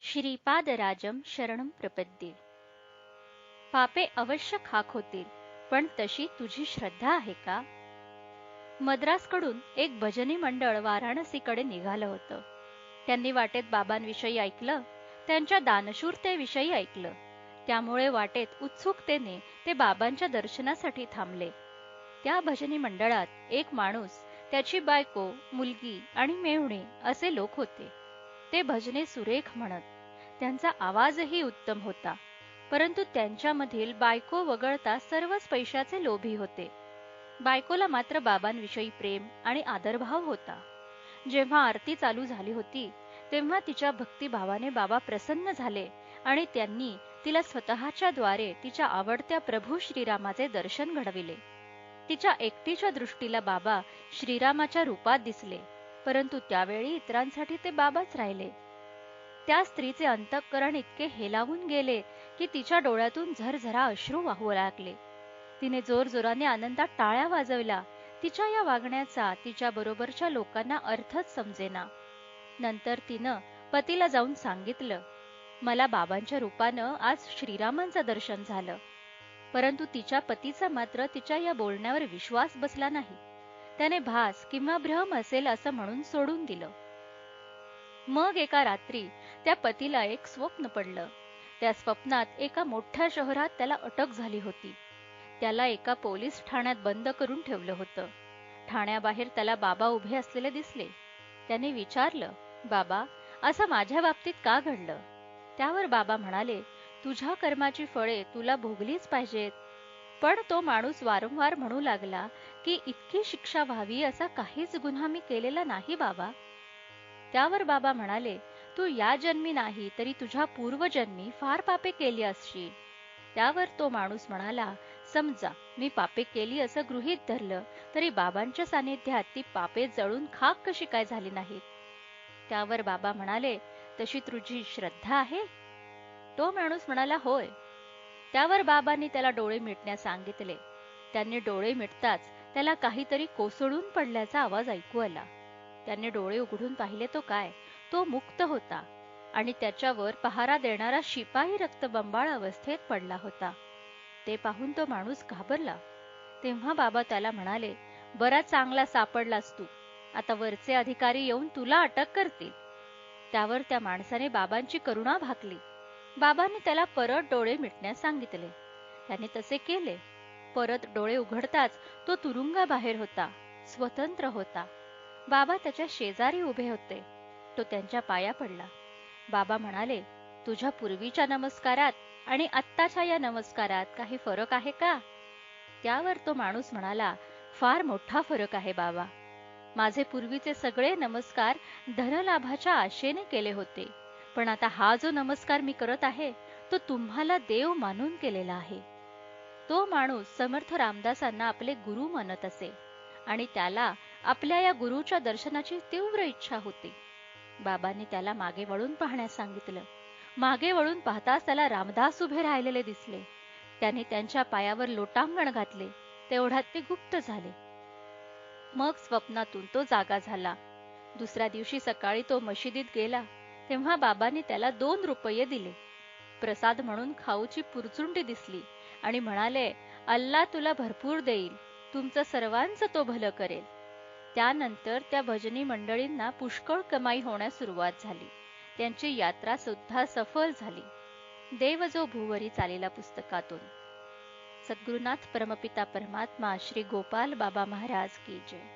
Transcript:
श्रीपादराजम शरणं प्रपद्ये. पापे अवश्य खाक होतील, पण तशी तुझी श्रद्धा आहे का? मद्रासकडून एक भजनी मंडळ वाराणसीकडे निघालं होतं. त्यांनी वाटेत बाबांविषयी ऐकलं, त्यांच्या दानशूरतेविषयी ऐकलं. त्यामुळे वाटेत उत्सुकतेने ते बाबांच्या दर्शनासाठी थांबले. त्या भजनी मंडळात एक माणूस, त्याची बायको, मुलगी आणि मेहुणे असे लोक होते. ते भजने सुरेख म्हणत. त्यांचा आवाजही उत्तम होता, परंतु त्यांच्यामधील बायको वगळता सर्वच पैशाचे लोभी होते. बायकोला मात्र बाबांविषयी प्रेम आणि आदरभाव होता. जेव्हा आरती चालू झाली होती, तेव्हा तिच्या भक्तिभावाने बाबा प्रसन्न झाले आणि त्यांनी तिला स्वतःच्या द्वारे तिच्या आवडत्या प्रभू श्रीरामाचे दर्शन घडविले. तिच्या एकटीच्या दृष्टीला बाबा श्रीरामाच्या रूपात दिसले, परंतु त्यावेळी इतरांसाठी ते बाबाच राहिले. त्या स्त्रीचे अंतःकरण इतके हेलावून गेले की तिच्या डोळ्यातून झरझरा अश्रू वाहू लागले. तिने जोरजोराने आनंदात टाळ्या वाजवल्या. तिच्या या वागण्याचा तिच्या बरोबरच्या लोकांना अर्थच समजेना. नंतर तिनं पतीला जाऊन सांगितलं, मला बाबांच्या रूपानं आज श्रीरामांचं दर्शन झालं. परंतु तिच्या पतीचा मात्र तिच्या या बोलण्यावर विश्वास बसला नाही. त्याने भास किंवा भ्रम असेल असं म्हणून सोडून दिलं. मग एका रात्री त्या पतीला एक स्वप्न पडलं. त्या स्वप्नात एका मोठ्या शहरात त्याला अटक झाली होती. त्याला एका पोलीस ठाण्यात बंद करून ठेवलं होतं. ठाण्याबाहेर त्याला बाबा उभे असलेले दिसले. त्याने विचारलं, बाबा, असं माझ्या बाबतीत का घडलं? त्यावर बाबा म्हणाले, तुझ्या कर्माची फळे तुला भोगलीच पाहिजेत. पण तो माणूस वारंवार म्हणू लागला की इतकी शिक्षा व्हावी असा काहीच गुन्हा मी केलेला नाही बाबा. त्यावर बाबा म्हणाले, तू या जन्मी नाही तरी तुझ्या पूर्वजन्मी फार पापे केली असशील. त्यावर तो माणूस म्हणाला, समजा मी पापे केली असं गृहीत धरलं तरी बाबांच्या सानिध्यात ती पापे जळून खाक कशी काय झाली नाहीत? त्यावर बाबा म्हणाले, तशी तुझी श्रद्धा आहे? तो माणूस म्हणाला, होय. त्यावर बाबांनी त्याला डोळे मिटण्यास सांगितले. त्यांनी डोळे मिटताच त्याला काहीतरी कोसळून पडल्याचा आवाज ऐकू आला. त्याने डोळे उघडून पाहिले तो मुक्त होता आणि त्याच्यावर पहारा देणारा शिपाई रक्तबंबाळ अवस्थेत पडला होता. ते पाहून तो माणूस घाबरला. तेव्हा बाबा त्याला म्हणाले, बरा चांगला सापडलास तू. आता वरचे अधिकारी येऊन तुला अटक करतील. त्यावर त्या माणसाने बाबांची करुणा भाकली. बाबांनी त्याला परत डोळे मिटण्यास सांगितले. त्याने तसे केले. परत डोळे उघडताच तो तुरुंगाबाहेर होता, स्वतंत्र होता. बाबा त्याच्या शेजारी उभे होते. तो त्यांच्या पाया पडला. बाबा म्हणाले, तुझ्या पूर्वीच्या नमस्कारात आणि आत्ताच्या या नमस्कारात काही फरक आहे का? त्यावर तो माणूस म्हणाला, फार मोठा फरक आहे बाबा. माझे पूर्वीचे सगळे नमस्कार धनलाभाच्या आशेने केले होते, पण आता हा जो नमस्कार मी करत आहे तो तुम्हाला देव मानून केलेला आहे. तो माणूस समर्थ रामदासांना आपले गुरु मानत असे आणि त्याला आपल्या या गुरुच्या दर्शनाची तीव्र इच्छा होती. बाबांनी त्याला मागे वळून पाहण्यास सांगितलं. मागे वळून पाहताच त्याला रामदास उभे राहिलेले दिसले. त्याने त्यांच्या पायावर लोटांगण घातले. तेवढ्यात ते गुप्त झाले. मग स्वप्नातून तो जागा झाला. दुसऱ्या दिवशी सकाळी तो मशिदीत गेला. तेव्हा बाबांनी त्याला 2 रुपये दिले. प्रसाद म्हणून खाऊची पुरचुंडी दिसली आणि म्हणाले, अल्ला तुला भरपूर देईल, तुमचं सर्वांचं तो भलं करेल. त्यानंतर त्या भजनी मंडळींना पुष्कळ कमाई होण्यास सुरुवात झाली. त्यांची यात्रा सुद्धा सफल झाली. देव जो भूवरी चालेला पुस्तकातून. सद्गुरुनाथ परमपिता परमात्मा श्री गोपाल बाबा महाराज की जय.